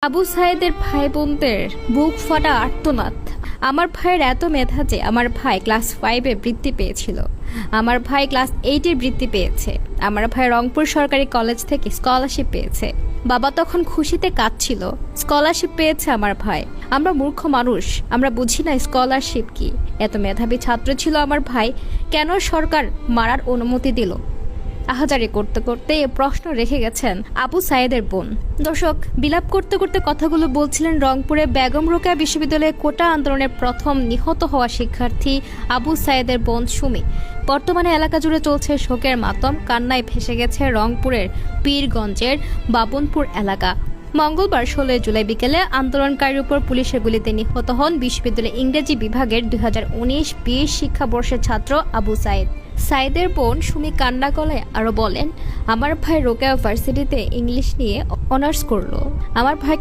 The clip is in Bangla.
আবু সায়েদের ভাই বোনদের বুক ফাটা আর্তনাদ। আমার ভাইয়ের এত মেধা যে আমার ভাই ক্লাস 5-এ বৃত্তি পেয়েছিল, আমার ভাই ক্লাস 8-এ বৃত্তি পেয়েছে, আমার ভাই রংপুর সরকারি কলেজ থেকে স্কলারশিপ পেয়েছে। বাবা তখন খুশিতে কাঁদছিল, স্কলারশিপ পেয়েছে আমার ভাই। আমরা মূর্খ মানুষ, আমরা বুঝি না স্কলারশিপ কি। এত মেধাবী ছাত্র ছিল আমার ভাই, কেন সরকার মারার অনুমতি দিল? আহাজারি করতে করতে এ প্রশ্ন রেখে গেছেন আবু সায়েদের বোন। দর্শক, বিলাপ করতে করতে কথাগুলো বলছিলেন রংপুরে বেগম রোকেয়া বিশ্ববিদ্যালয়ে কোটা আন্দোলনের প্রথম নিহত হওয়া শিক্ষার্থী আবু সায়েদের বোন সুমি। বর্তমানে এলাকা জুড়ে চলছে শোকের মাতম, কান্নায় ভেসে গেছে রংপুরের পীরগঞ্জের বাবনপুর এলাকা। মঙ্গলবার 16 জুলাই বিকেলে আন্দোলনকারীর উপর পুলিশের গুলিতে নিহত হন বিশ্ববিদ্যালয়ের ইংরেজি বিভাগের 2019-20 শিক্ষাবর্ষের ছাত্র আবু সায়েদ। সাইদের বোন সুমি কান্না গলায় আরো বলেন, আমার ভাই রোকেয়া ভার্সিটিতে ইংলিশ নিয়ে অনার্স করলো। আমার ভাই